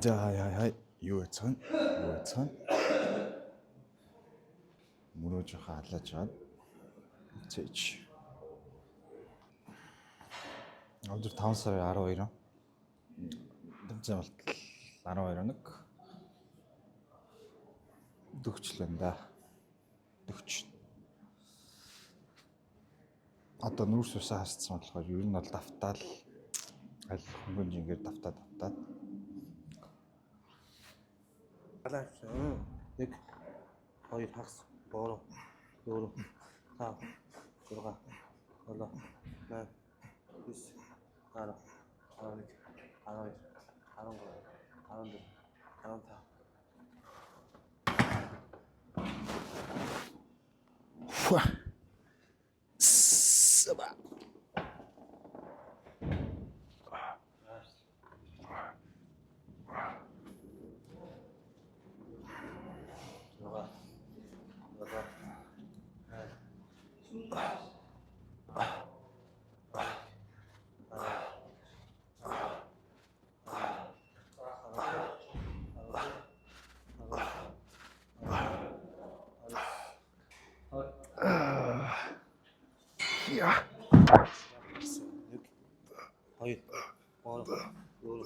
За хай юу яцхан мөрөө жоохон алааж аваад цээч. Өндөр 5 сарын 12 тэмцээн болтол 12 хоног дөгчлөн да. Дөгч. Одоо нүүрс усаа хасцсан болохоор ер нь бол давтаал аль хөнгөн жингээр давтаад. Алаач 1 2 хагас 3 4 5 6 7 8 9 10 11 12 13 14 15 Саба. Ja. 2 3 4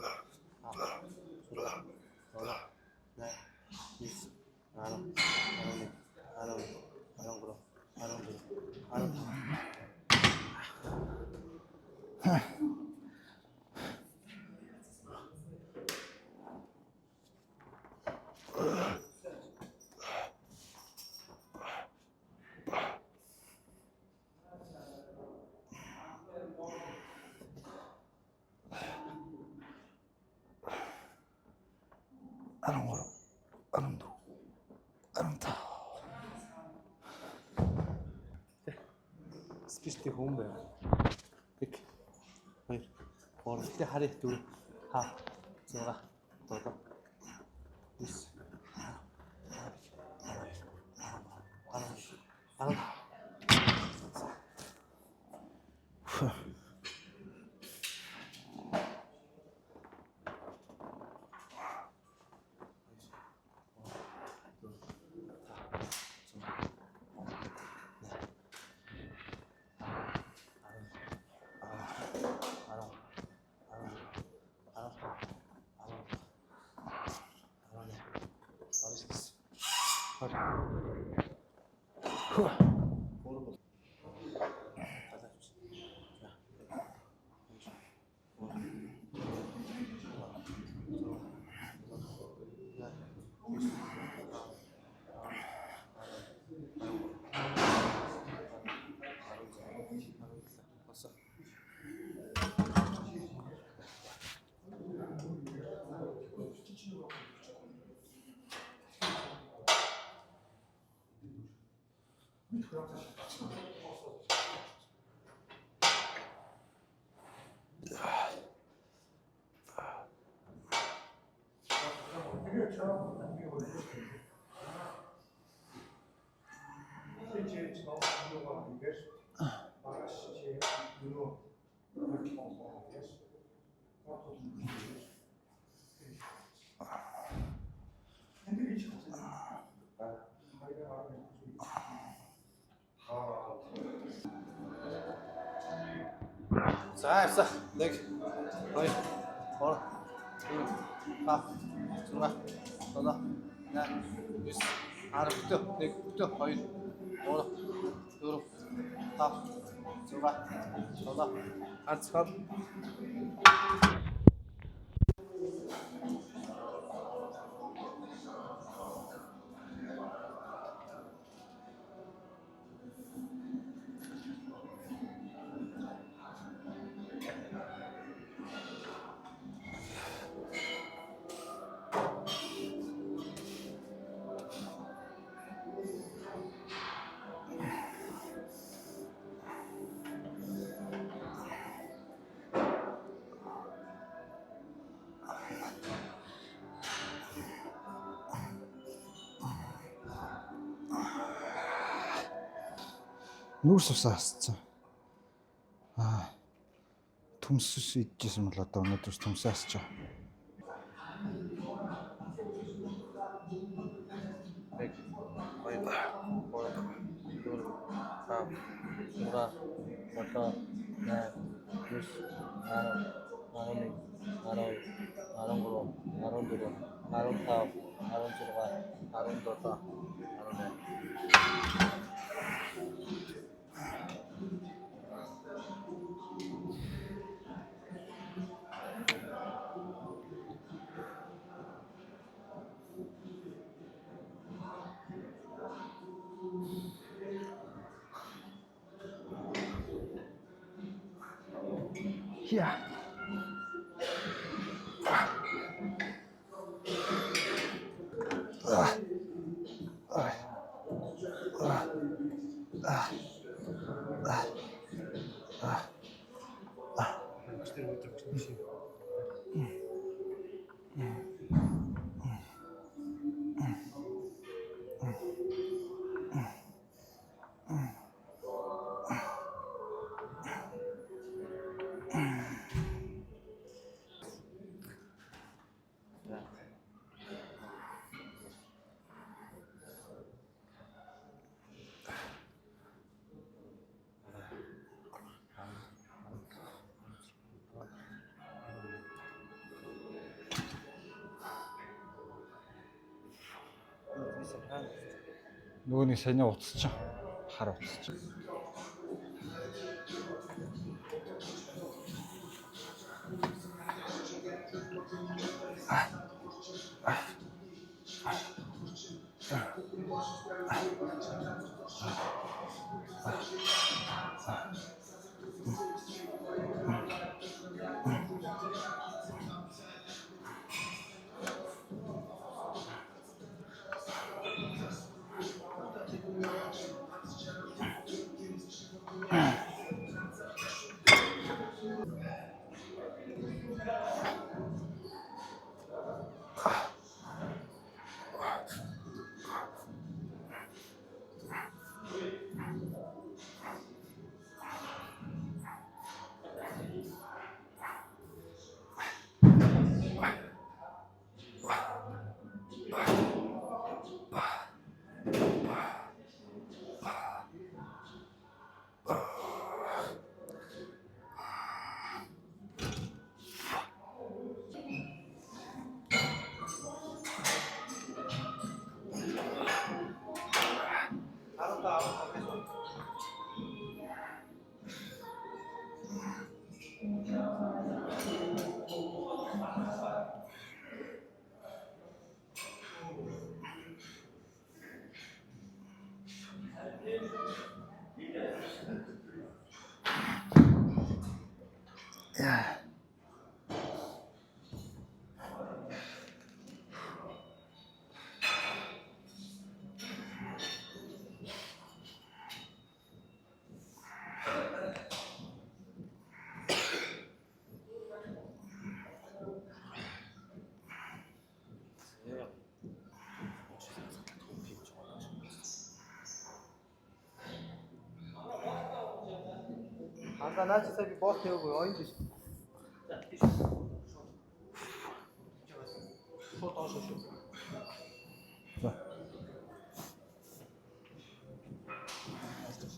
Спичтэй хүн байна. 1 2 3 тэ харъя 4 5 6 7 9 За явса 1 2 3 4 5 6 7 8 9 10 1 2 3 4 5 6 7 ганцхан Нүүрс усаа хасцсан. Төмсөс идчихсэн бол одоо өнөөдөр төмсөө хасчаа. Yeah. Нөгөөний саяны утас чинь хар утас чинь. Анда наач сая би боот яваагүй оён биш. Шууд доош шүү.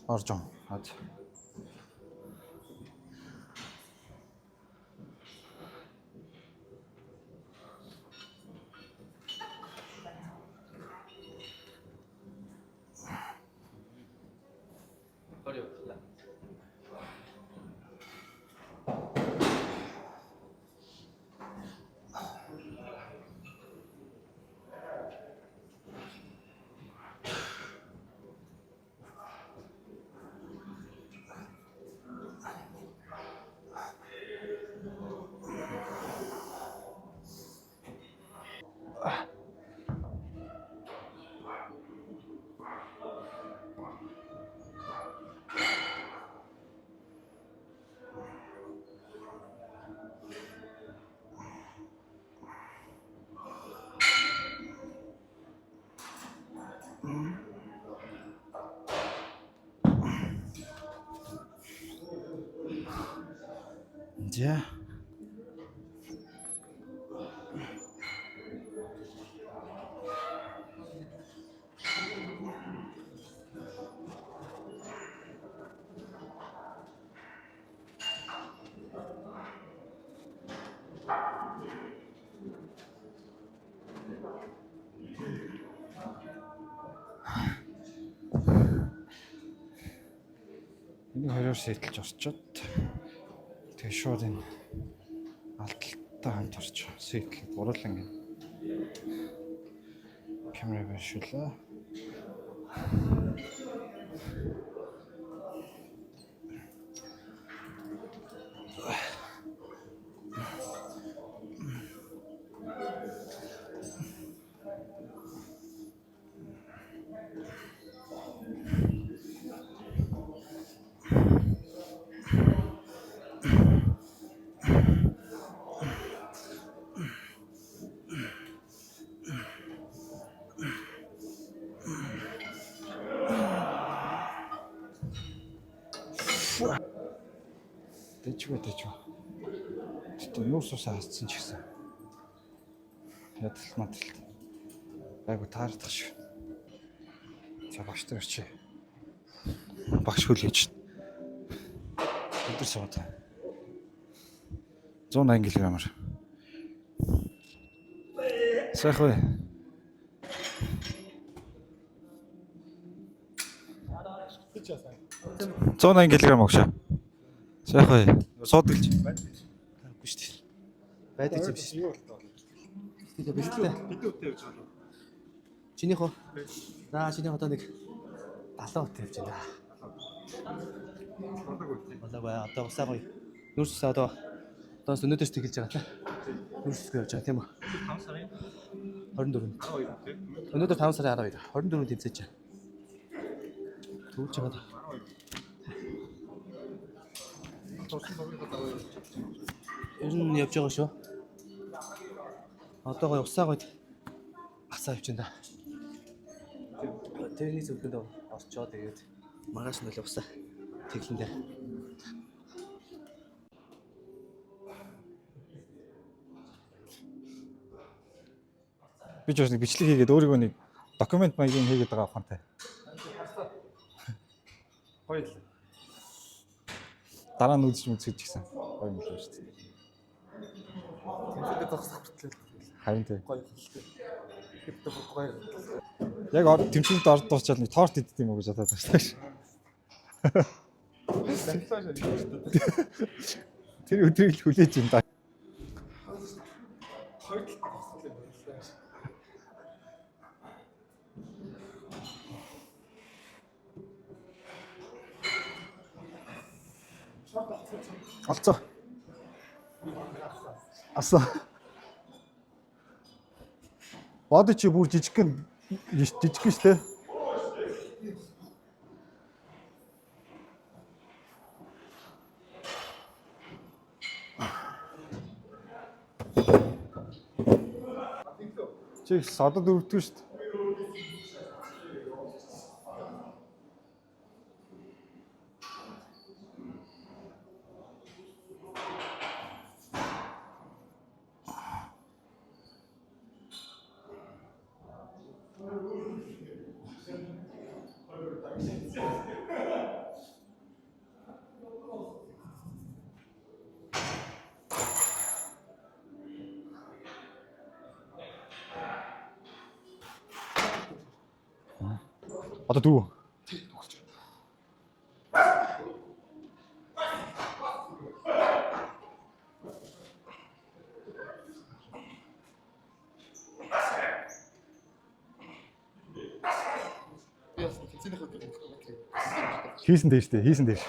Орж ам. Хаад. За. Энийг хоёроор сэтэлж орчоод тэгээ шууд энэ алдалтай хамт орч сэтэлж буруулан ингэ камерыг бишүүлээ. Дэжгүй. Тэгтээ нүүрс усаа хасцсан ч гэсэн. Ядал маталт. Айгу таарадах шүү. За багш нар чи. Багш хөл гэж. Өдөр сууд. 180 кг. Сайхан. 180 кг өгшөө. Сайхан. Суудаг л. Үгүй шүү дээ. Байдаг юм биш. Тэгээ бэлтээ. Хэдэн үтээ явж байна? Чинийх үү? За чинийх одоо нэг 70 үтээ явж байна. Болоогүй одоо усаа гоё. Нүүрс усаа одоо өнөөдөөс тэгэлж байгаа та. Нүүрс усаа явж байгаа тийм үү? 5 сарын 24. 12 тийм. Өнөөдөр 5 сарын 12. 24-нд тэмцэж байна. Төвж байгаа. Ер нь явж байгаа шүү. Одоо гоё усаа гоё асаа явж байна. Тэрний зөвлөнд орчоо тэгээд маргааш нь л усаа тэглэн дээр. Би ч бас нэг бичлэг хийгээд өөрийгөө нэг документ маягийн хийгээд байгаа ухаантай. Гоё л. Дараа нь үзэж гисэн. Гоё юм л шүү дээ. Тэмцээдээ зогсох хүртэл. Харин тий. Гоё хэлтэй. Хэвдээ гоё. Яг тэмцээнд орд дуусчаал нэг торт идэх юм уу гэж бодоод байна шүү. Тэр өдрийг л хүлээж юм да. Алцаа. Аса. Бод чи бүр жижиг штэ. Чи содод өрөвдөг штэ. Одоо дүү. Хийсэн дээ штэ, хийсэн дээ.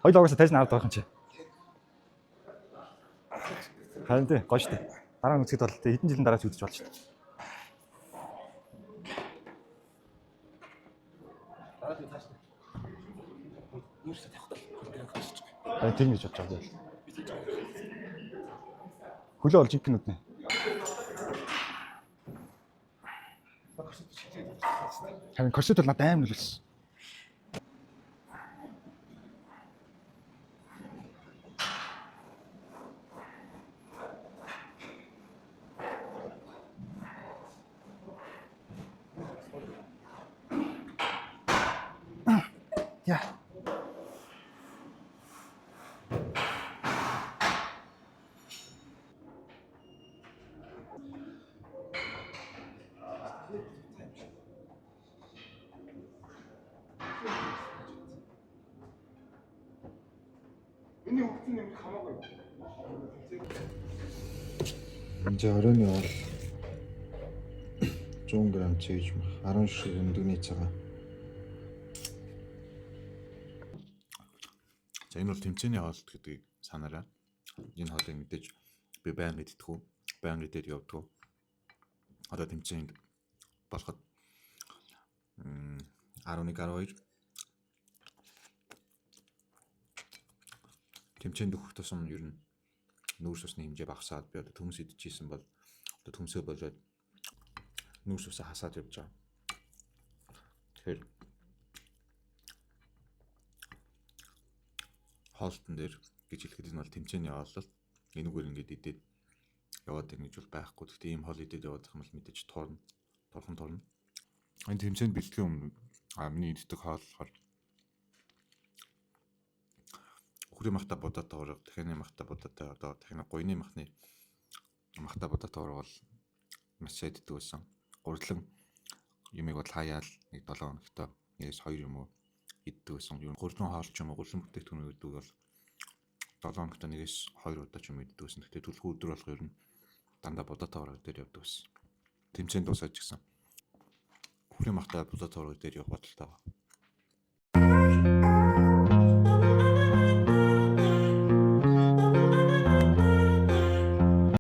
Хоёул угаасаа тайз нараад байгаа юм чи. Харин тий, гоё штэ. Дараа нь үзэхэд бол тий хэдэн жилийн дараа ч үзэж болж штэ. Тэр гэж бодож байгаа. Хөлөө олж инкнүүд нэ. Харин корсет бол надад аим нөлөөлсөн. Яа. 이제 어른이 올 100g чийж 10 шиг өндөгний цагаан. За энэ бол тэмцээний хоолт гэдгийг санаарай. Энэ хоолыг мэдээж би байнга идэх үү, байнга идээд явдаг уу. Одоо тэмцээнд болоход 11-12 тэмцээнд өгөх тусам ер нь нүүрс усны хэмжээ багасаад би одоо төмс идчихсэн бол одоо төмсөө болоод нүүрс усаа хасаад явж байгаа. Тэгэхээр хоолтон дээр гэж хэлэхэд энэ бол тэмцээний хооллол. Энэгээр ингээд идээд яваад байна гэж бол байхгүй. Гэхдээ ийм хоол идээд яваад их юм бол мэдээж турхан торно. Энэ тэмцээнд бэлтгэхийн өмнө миний иддэг хоол болохоор үхрийн махта бодоотой орог, дахины махта бодоотой одоо дахины гуйны махны махта бодоотой орог бол маш сайн иддэг байсан. Гурдлан юмыг бол хаяал нэг 7 хоногтой нэгээс 2 юм уу иддэг байсан. Ер нь гурдлан хоол ч юм уу гурдлан бүтээгдэхүүн гэдэг бол 7 хоногтой нэгээс 2 удаа ч юм иддэг байсан. Гэхдээ түлхүү өдөр болох ер нь дандаа бодоотой орог дээр явдаг байсан. Тэмцээнд дуусаад ч гэсэн үхрийн махта бодоотой орог дээр явах бодолтой байна.